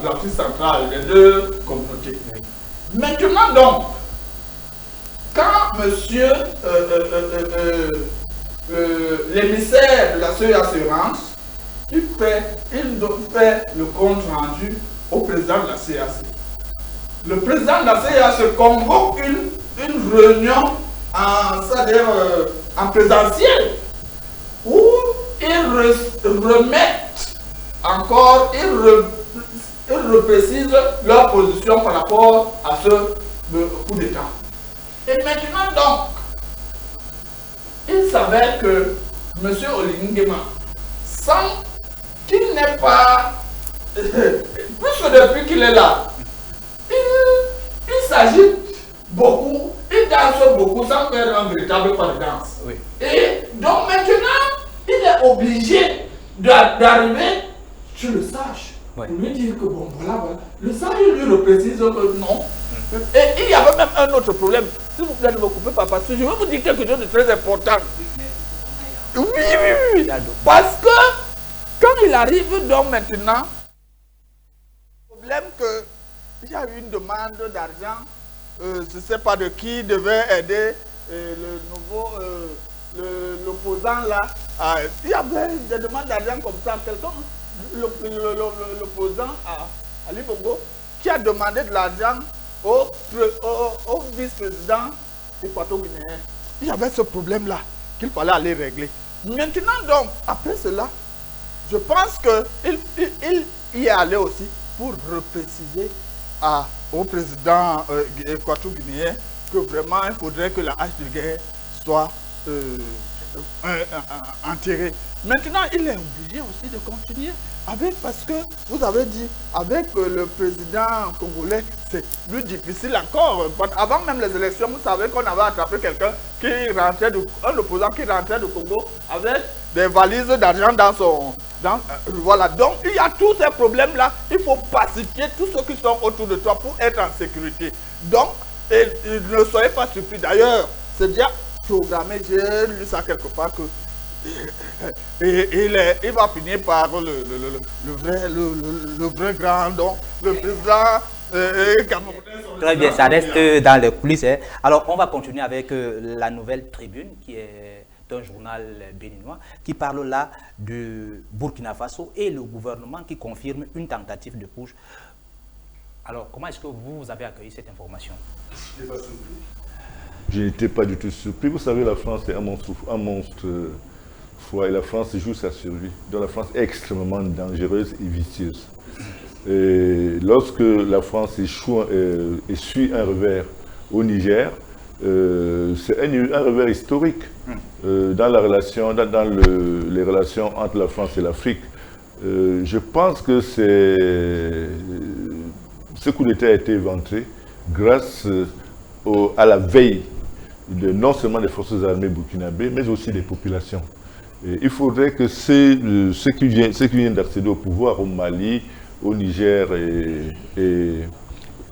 Speaker 3: l'Afrique centrale, des deux communautés. Maintenant donc, quand monsieur l'émissaire de la Seuil Assurance, il fait le compte rendu au président de la CAC. Le président de la CAC convoque une réunion en présentiel où ils remettent encore, ils reprécisent leur position par rapport à ce coup d'État. Et maintenant donc, il s'avère que M. Olunigbema, sans qu'il n'ait pas, puisque depuis qu'il est là, il s'agite beaucoup, il danse beaucoup sans faire un véritable pas de danse. Oui. Et donc maintenant, il est obligé d'arriver sur le sage. Oui. Pour lui dire que bon, voilà. Le sage lui reprécise que non. Et il y avait même un autre problème. S'il vous plaît, ne me coupez pas, parce que je vais vous dire quelque chose de très important. Oui. Parce que quand il arrive donc maintenant, le problème qu'il y a eu une demande d'argent, je ne sais pas de qui devait aider le nouveau, l'opposant là. Il y avait des demandes d'argent comme ça. Quelqu'un, l'opposant à Ali Bongo, qui a demandé de l'argent au vice-président équato-guinéen. Il y avait ce problème-là qu'il fallait aller régler. Maintenant donc, après cela, je pense qu'il y est allé aussi pour repréciser au président équato-guinéen que vraiment il faudrait que la hache de guerre soit enterrée. Maintenant, il est obligé aussi de continuer parce que vous avez dit, avec le président congolais, c'est plus difficile encore. Avant même les élections, vous savez qu'on avait attrapé quelqu'un un opposant qui rentrait du Congo avec des valises d'argent dans son... voilà, donc il y a tous ces problèmes-là. Il faut pacifier tous ceux qui sont autour de toi pour être en sécurité. Donc, ne soyez pas surpris. D'ailleurs, c'est déjà programmé, j'ai lu ça quelque part, que il va finir par le vrai grand, donc le président camerounais.
Speaker 1: Très bien, ça reste dans les coulisses. Hein. Alors, on va continuer avec la nouvelle Tribune, qui est un journal béninois, qui parle là du Burkina Faso et le gouvernement qui confirme une tentative de putsch. Alors, comment est-ce que vous avez accueilli cette information?
Speaker 2: Je n'étais pas du tout surpris. Vous savez, la France est un monstre froid et la France joue sa survie. Donc la France est extrêmement dangereuse et vicieuse. Et lorsque la France essuie un revers au Niger, c'est un revers historique dans les relations entre la France et l'Afrique. Je pense que ce coup d'État a été éventré grâce à la veille non seulement des forces armées burkinabées, mais aussi des populations. Et il faudrait que ceux qui viennent d'accéder au pouvoir au Mali, au Niger et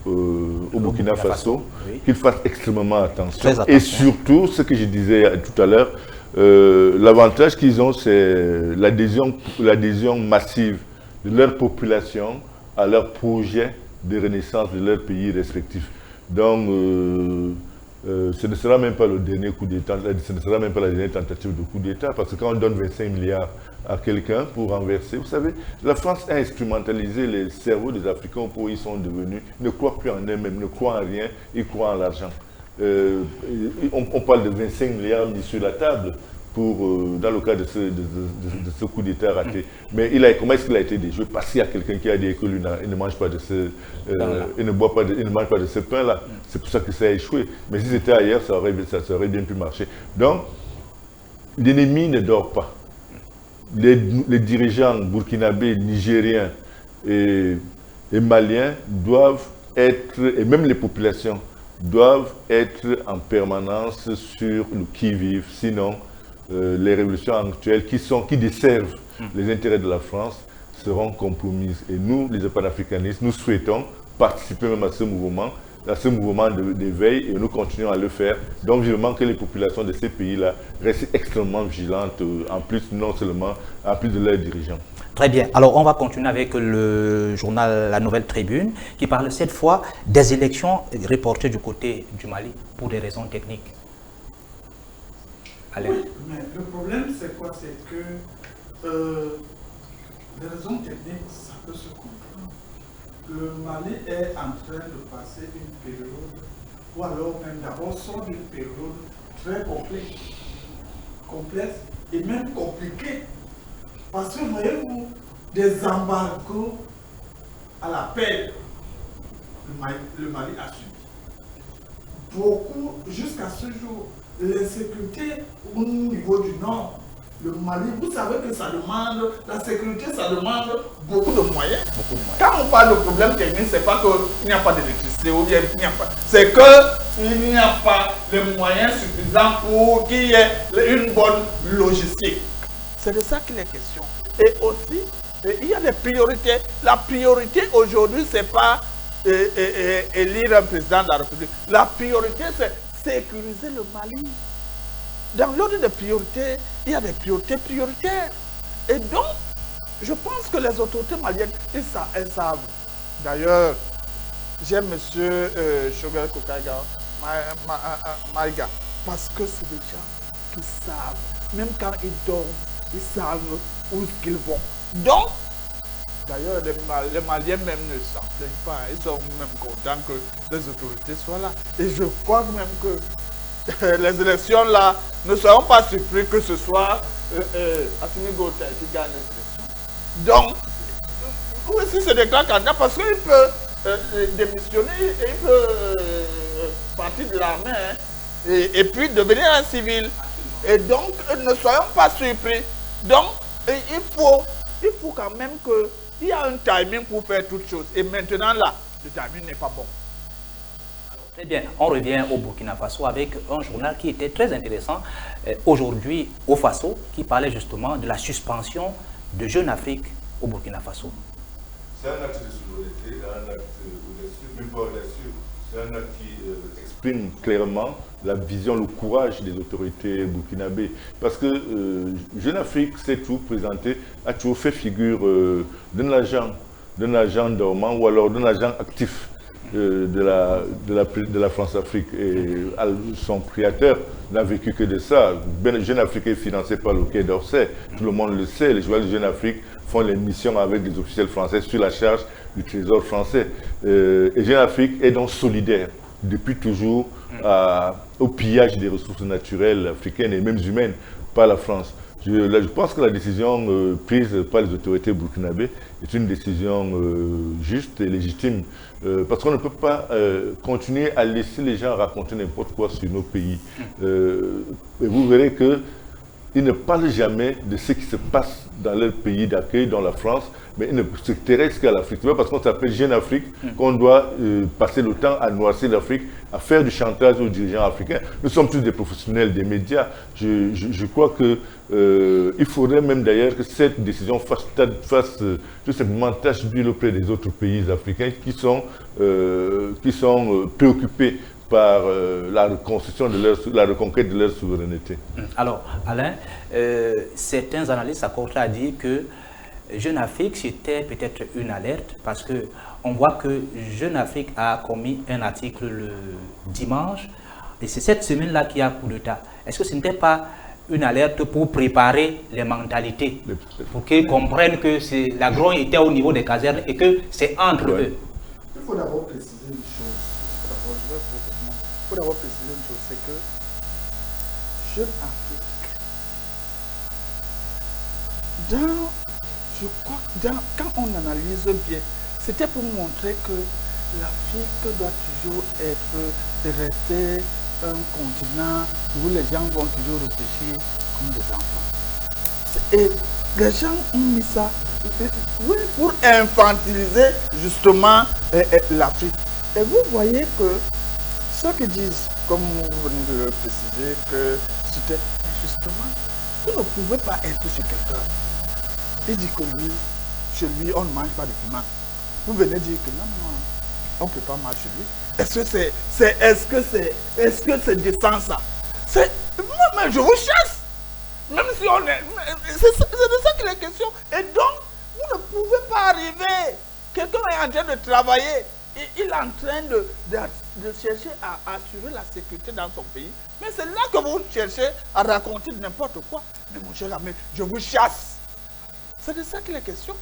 Speaker 2: au Burkina Faso, oui, qu'ils fassent extrêmement attention. Et surtout, ce que je disais tout à l'heure, l'avantage qu'ils ont, c'est l'adhésion massive de leur population à leur projet de renaissance de leur pays respectif. Donc, ce ne sera même pas le dernier coup d'État, ce ne sera même pas la dernière tentative de coup d'État, parce que quand on donne 25 milliards à quelqu'un pour renverser, vous savez, la France a instrumentalisé les cerveaux des Africains au point où ils sont devenus, ne croient plus en eux-mêmes, ne croient en rien, ils croient en l'argent. On parle de 25 milliards mis sur la table dans le cas de ce coup d'État raté. Mais comment est-ce qu'il a été déjoué? Parce qu'il y a quelqu'un qui a dit que lui ne mange pas de il ne mange pas de ce pain-là. C'est pour ça que ça a échoué. Mais si c'était ailleurs, ça aurait bien pu marcher. Donc, l'ennemi ne dort pas. Les dirigeants burkinabés, nigériens et maliens doivent être, et même les populations, doivent être en permanence sur le qui-vive. Sinon, les révolutions actuelles qui desservent les intérêts de la France seront compromises. Et nous, les panafricanistes, nous souhaitons participer même à ce mouvement d'éveil, et nous continuons à le faire. Donc, vivement que les populations de ces pays-là restent extrêmement vigilantes, en plus, non seulement, en plus de leurs dirigeants.
Speaker 1: Très bien. Alors, on va continuer avec le journal La Nouvelle Tribune, qui parle cette fois des élections reportées du côté du Mali pour des raisons techniques. Allez.
Speaker 3: Oui, mais le problème, c'est quoi? C'est que les raisons techniques, ça peut se comprendre. Le Mali est en train de passer une période, ou alors même d'abord sort d'une période très complexe et même compliquée. Parce que voyez-vous, des embargos à la paix, le Mali a subi. Beaucoup, jusqu'à ce jour, l'insécurité au niveau du Nord, le Mali, vous savez que ça demande, la sécurité, ça demande beaucoup de moyens. Quand on parle de problème technique, c'est pas qu'il n'y a pas d'électricité ou bien il n'y a pas. C'est qu'il n'y a pas les moyens suffisants pour qu'il y ait une bonne logistique. C'est de ça qu'il est question. Et aussi, il y a des priorités. La priorité aujourd'hui, c'est pas élire un président de la République. La priorité, c'est sécuriser le Mali. Dans l'ordre des priorités, il y a des priorités prioritaires. Et donc, je pense que les autorités maliennes, elles savent. D'ailleurs, j'aime M. Choguel Kokaiga, Maïga, parce que c'est des gens qui savent. Même quand ils dorment, ils savent où qu'ils vont. Donc, d'ailleurs, les Maliens même ne s'en plaignent pas. Ils sont même contents que les autorités soient là. Et je crois même que les élections là ne seront pas surpris que ce soit Assimi Goïta qui gagne les élections. Donc, oui, si c'est des grands candidats, parce qu'il peut démissionner et il peut partir de l'armée et puis devenir un civil. Et donc, ne soyons pas surpris. Donc, il faut quand même qu'il y a un timing pour faire toutes choses. Et maintenant là, le timing n'est pas bon.
Speaker 1: Très bien, on revient au Burkina Faso avec un journal qui était très intéressant aujourd'hui au Faso, qui parlait justement de la suspension de Jeune Afrique au Burkina Faso.
Speaker 2: C'est un acte de souveraineté, un acte audacieux, c'est un acte qui exprime clairement la vision, le courage des autorités burkinabées. Parce que Jeune Afrique s'est toujours présenté, a toujours fait figure d'un agent dormant ou alors d'un agent actif de la France-Afrique. Et son créateur n'a vécu que de ça. Jeune Afrique est financé par le Quai d'Orsay, tout le monde le sait. Les joueurs de Jeune Afrique font les missions avec des officiels français sur la charge du trésor français. Et Jeune Afrique est donc solidaire depuis toujours au pillage des ressources naturelles africaines et même humaines par la France. Je pense que la décision prise par les autorités burkinabées est une décision juste et légitime, parce qu'on ne peut pas continuer à laisser les gens raconter n'importe quoi sur nos pays. Et vous verrez qu'ils ne parlent jamais de ce qui se passe dans leur pays d'accueil, dans la France, mais ils ne s'intéressent qu'à l'Afrique. C'est pas parce qu'on s'appelle Jeune Afrique qu'on doit passer le temps à noircir l'Afrique, à faire du chantage aux dirigeants africains. Nous sommes tous des professionnels des médias. Je crois qu'il faudrait même d'ailleurs que cette décision fasse tout simplement tache d'huile auprès des autres pays africains qui sont préoccupés par la reconstruction la reconquête de leur souveraineté.
Speaker 1: Alors, Alain, certains analystes s'accordent à dire que Jeune Afrique, c'était peut-être une alerte, parce qu'on voit que Jeune Afrique a commis un article le dimanche, et c'est cette semaine-là qu'il y a coup d'État. Est-ce que ce n'était pas une alerte pour préparer les mentalités, pour qu'ils comprennent que la grogne était au niveau des casernes et que c'est entre eux?
Speaker 3: Il faut d'abord préciser une chose. Il faut d'abord préciser une chose, c'est que Jeune Afrique, je crois que quand on analyse bien, c'était pour montrer que l'Afrique doit toujours rester un continent où les gens vont toujours réfléchir comme des enfants. Et les gens ont mis ça oui, pour infantiliser justement l'Afrique. Et vous voyez que ceux qui disent, comme vous venez de le préciser, que c'était justement, vous ne pouvez pas être chez quelqu'un. Il dit que lui, chez lui, on ne mange pas de piment. Vous venez dire que non, on ne peut pas manger chez lui. Est-ce que c'est décent ça? Moi, je vous chasse. Même si on est... C'est de ça qu'il est question. Et donc, vous ne pouvez pas arriver. Quelqu'un est en train de travailler. Il est en train de chercher à assurer la sécurité dans son pays. Mais c'est là que vous cherchez à raconter n'importe quoi. Mais mon cher ami, je vous chasse. C'est de ça qu'il est question.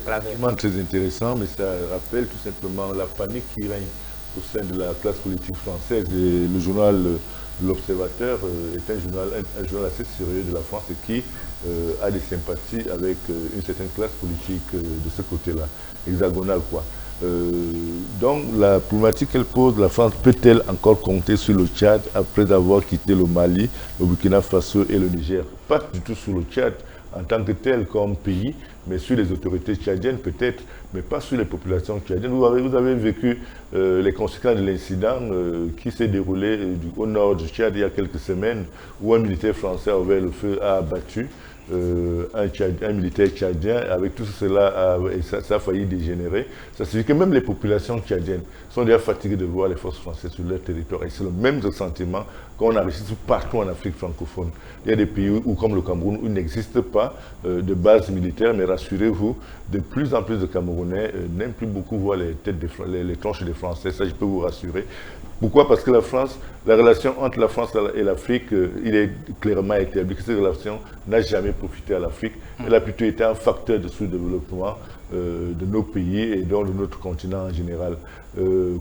Speaker 2: Vraiment très intéressant, mais ça rappelle tout simplement la panique qui règne au sein de la classe politique française. Et le journal L'Observateur est un journal assez sérieux de la France et qui a des sympathies avec une certaine classe politique de ce côté-là, hexagonale quoi. Donc la problématique qu'elle pose, la France peut-elle encore compter sur le Tchad après avoir quitté le Mali, le Burkina Faso et le Niger? Pas du tout sur le Tchad en tant que tel comme pays, mais sur les autorités tchadiennes peut-être, mais pas sur les populations tchadiennes. Vous avez vécu les conséquences de l'incident qui s'est déroulé au nord du Tchad il y a quelques semaines, où un militaire français a ouvert le feu, a abattu un militaire tchadien. Avec tout cela, ça a failli dégénérer. Ça signifie que même les populations tchadiennes sont déjà fatiguées de voir les forces françaises sur leur territoire. Et c'est le même sentiment qu'on a reçu partout en Afrique francophone. Il y a des pays où, comme le Cameroun, où il n'existe pas de base militaire, mais rassurez-vous, de plus en plus de Camerounais n'aiment plus beaucoup voir les tronches des Français, ça je peux vous rassurer. Pourquoi? Parce que la relation entre la France et l'Afrique, il est clairement établi que cette relation n'a jamais profité à l'Afrique. Elle a plutôt été un facteur de sous-développement de nos pays et donc de notre continent en général.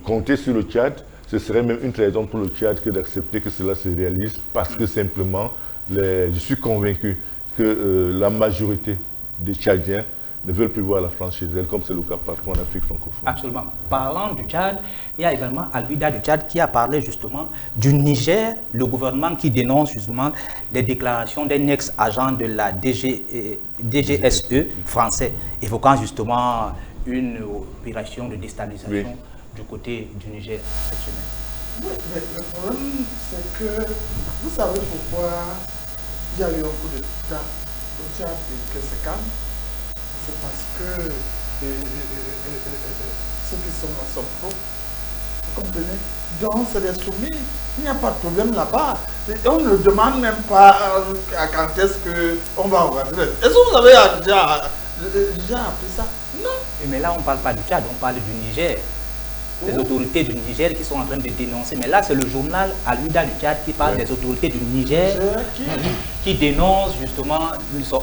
Speaker 2: Compter sur le Tchad, ce serait même une raison pour le Tchad que d'accepter que cela se réalise, parce que simplement, je suis convaincu que la majorité des Tchadiens ne veulent plus voir la France chez elle, comme c'est le cas partout en Afrique francophone.
Speaker 1: Absolument. Parlant du Tchad, il y a également Al-Huda du Tchad qui a parlé justement du Niger, le gouvernement qui dénonce justement les déclarations d'un ex-agent de la DGSE français, évoquant justement une opération de déstabilisation du côté du Niger cette semaine.
Speaker 3: Oui, mais le problème, c'est que vous savez pourquoi il y a eu un coup d'État au Tchad et que c'est calme? C'est parce que ceux qui sont là sont pro. Vous comprenez? Donc c'est des soumis. Il n'y a pas de problème là-bas. On ne demande même pas quand est-ce qu'on va organiser. Est-ce que vous avez déjà appris ça? Non.
Speaker 1: Mais là, on ne parle pas du Tchad, on parle du Niger. Les autorités du Niger qui sont en train de dénoncer. Mais là, c'est le journal Al-Huda du Tchad qui parle des autorités du Niger qui dénonce justement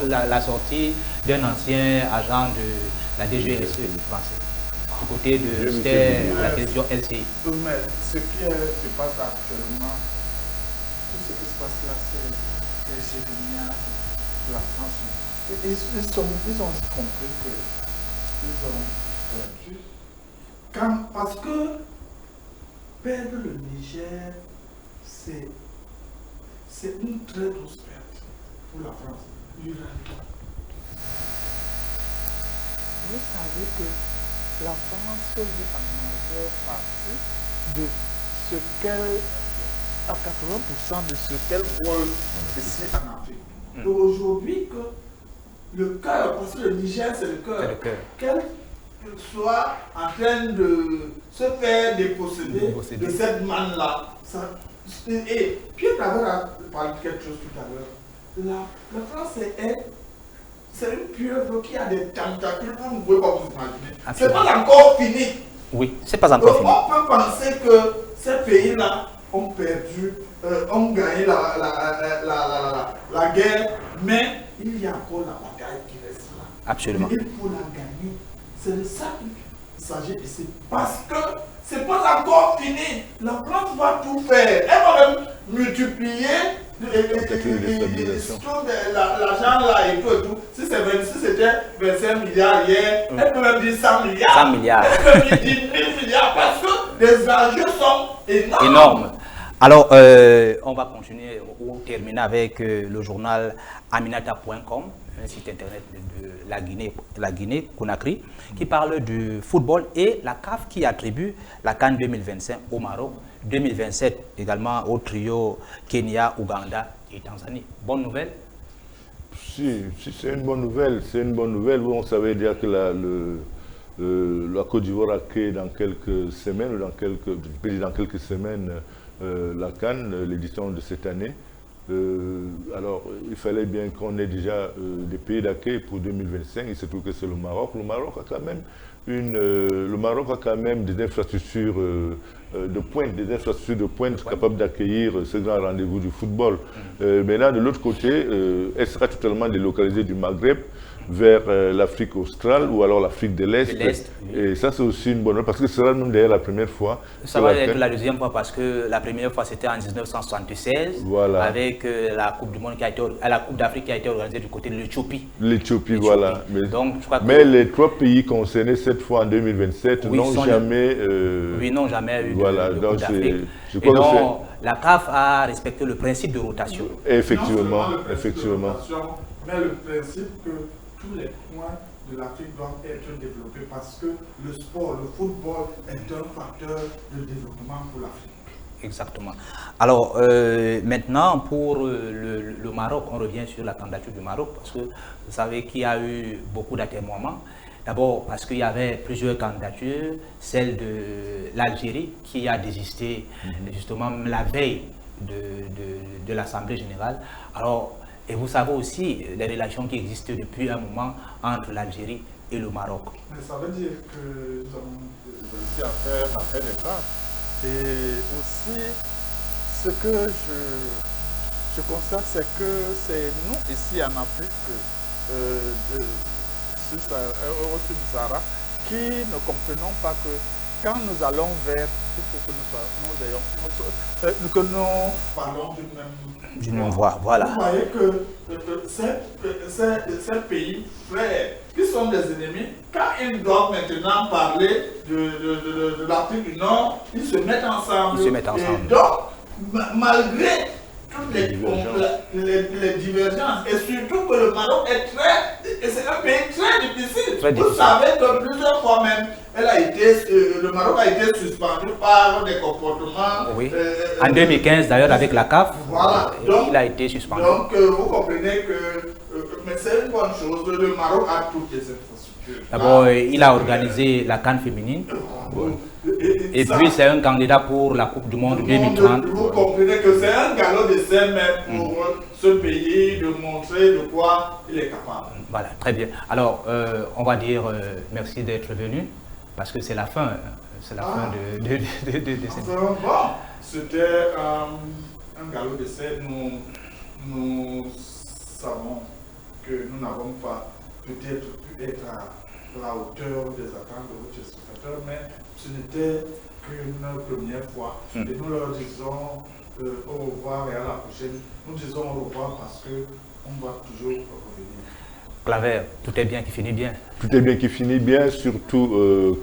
Speaker 1: la sortie d'un ancien agent de la DGSE français. Du côté de la télévision LCI.
Speaker 3: Mais ce qui se passe actuellement, tout ce qui se passe là, c'est les Jérémiades de la France. Ils ont compris qu'ils ont perdu. Parce que perdre le Niger, c'est une très grosse perte pour la France. Vous savez que la France vit en majeure partie de ce qu'elle, à 80% de ce qu'elle vole ici en Afrique. Donc aujourd'hui, que le cœur, parce que le Niger c'est le cœur, soit en train de se faire déposséder de cette manne-là. Et Pierre Claver a parlé de quelque chose tout à l'heure. La France c'est une pieuvre qui a des tentacules, vous ne pouvez pas vous imaginer. C'est pas encore fini.
Speaker 1: Oui, c'est pas encore fini.
Speaker 3: On peut penser que ces pays-là ont perdu, ont gagné la guerre, mais il y a encore la bataille qui reste là.
Speaker 1: Absolument.
Speaker 3: Il faut la gagner. C'est de ça qu'il s'agit ici. Parce que c'est pas encore fini. La France va tout faire. Elle va même multiplier L'argent là et tout, si c'était 25 milliards hier, elle peut même dire 100 milliards.
Speaker 1: 100 milliards.
Speaker 3: Elle peut même dire 1000 milliards parce que les enjeux sont
Speaker 1: énormes. Alors, on va continuer ou terminer avec le journal Aminata.com, un site internet de la Guinée, Conakry, qui parle du football et la CAF qui attribue la CAN 2025 au Maroc, 2027 également au trio Kenya, Ouganda et Tanzanie. Bonne nouvelle?
Speaker 2: Si c'est une bonne nouvelle, c'est une bonne nouvelle. Bon, on savait dire que la Côte d'Ivoire accueille dans quelques semaines, dans quelques semaines, la CAN, l'édition de cette année. Alors, il fallait bien qu'on ait déjà des pays d'accueil pour 2025. Il se trouve que c'est le Maroc. Le Maroc a quand même des infrastructures de pointe, capables d'accueillir ce grand rendez-vous du football. Maintenant, de l'autre côté, elle sera totalement délocalisée du Maghreb vers l'Afrique australe ou alors l'Afrique de l'Est. Et ça, c'est aussi une bonne nouvelle parce que ce sera même d'ailleurs la première fois.
Speaker 1: Ça va être la deuxième fois parce que la première fois c'était en 1976 avec la Coupe du Monde la Coupe d'Afrique qui a été organisée du côté de l'Éthiopie.
Speaker 2: L'Éthiopie, voilà.
Speaker 1: Donc, je crois que
Speaker 2: les trois pays concernés cette fois en 2027 n'ont jamais eu
Speaker 1: de Coupe d'Afrique. Et donc, la CAF a respecté le principe de rotation.
Speaker 2: Effectivement.
Speaker 3: Mais le principe que tous les points de l'Afrique doivent être développés parce que le sport, le football est un facteur de développement pour l'Afrique.
Speaker 1: Exactement. Alors, maintenant, pour le Maroc, on revient sur la candidature du Maroc parce que vous savez qu'il y a eu beaucoup d'atermoiements. D'abord parce qu'il y avait plusieurs candidatures, celle de l'Algérie qui a désisté justement la veille de l'Assemblée générale. Alors, et vous savez aussi les relations qui existent depuis un moment entre l'Algérie et le Maroc.
Speaker 3: Mais ça veut dire que nous avons réussi à faire la paix des femmes. Et aussi, ce que je constate, c'est que c'est nous ici en Afrique, au-dessus du Sahara, qui ne comprenons pas que quand nous allons vers, il faut que nous parlons
Speaker 1: d'une même voix. Voilà.
Speaker 3: Vous voyez que ces pays frères, qui sont des ennemis, quand ils doivent maintenant parler de l'Afrique du Nord, ils se mettent ensemble. Et donc, malgré toutes les divergences, et surtout que le Maroc c'est un pays très difficile. Vous savez que plusieurs fois même, le Maroc a été suspendu par des comportements.
Speaker 1: Oui. En 2015 d'ailleurs avec la CAF, il a été suspendu.
Speaker 3: Donc vous comprenez que mais c'est une bonne chose, le Maroc a toutes les infrastructures.
Speaker 1: D'abord, il a organisé la CAN féminine. Et puis c'est un candidat pour la Coupe du Monde 2030.
Speaker 3: Vous comprenez que c'est un galop de même pour ce pays de montrer de quoi il est capable.
Speaker 1: Voilà, très bien. Alors, on va dire merci d'être venu, parce que c'est la fin. C'est la fin de cette...
Speaker 3: Bon, c'était un galop d'essai. Nous savons que nous n'avons pas peut-être pu être à la hauteur des attentes de votre spectateur, mais ce n'était qu'une première fois. Et nous leur disons au revoir et à la prochaine. Nous disons au revoir parce qu'on va toujours revenir.
Speaker 1: Claver, tout est bien qui finit bien.
Speaker 2: Tout est bien qui finit bien, surtout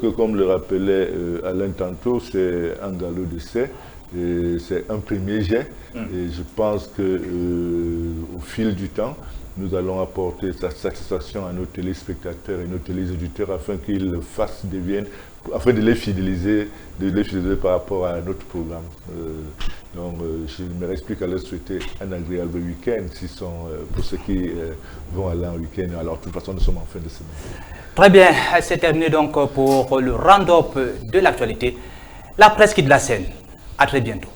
Speaker 2: que, comme le rappelait Alain tantôt, c'est un galop d'essai, c'est un premier jet. Et je pense qu'au fil du temps, nous allons apporter sa satisfaction à nos téléspectateurs et nos téléauditeurs afin qu'ils afin de les fidéliser par rapport à notre programme. Donc, je ne me reste plus qu'à leur souhaiter un agréable week-end pour ceux qui vont aller en week-end. Alors, de toute façon, nous sommes en fin de semaine.
Speaker 1: Très bien, c'est terminé donc pour le round-up de l'actualité. La presse quitte la scène. À très bientôt.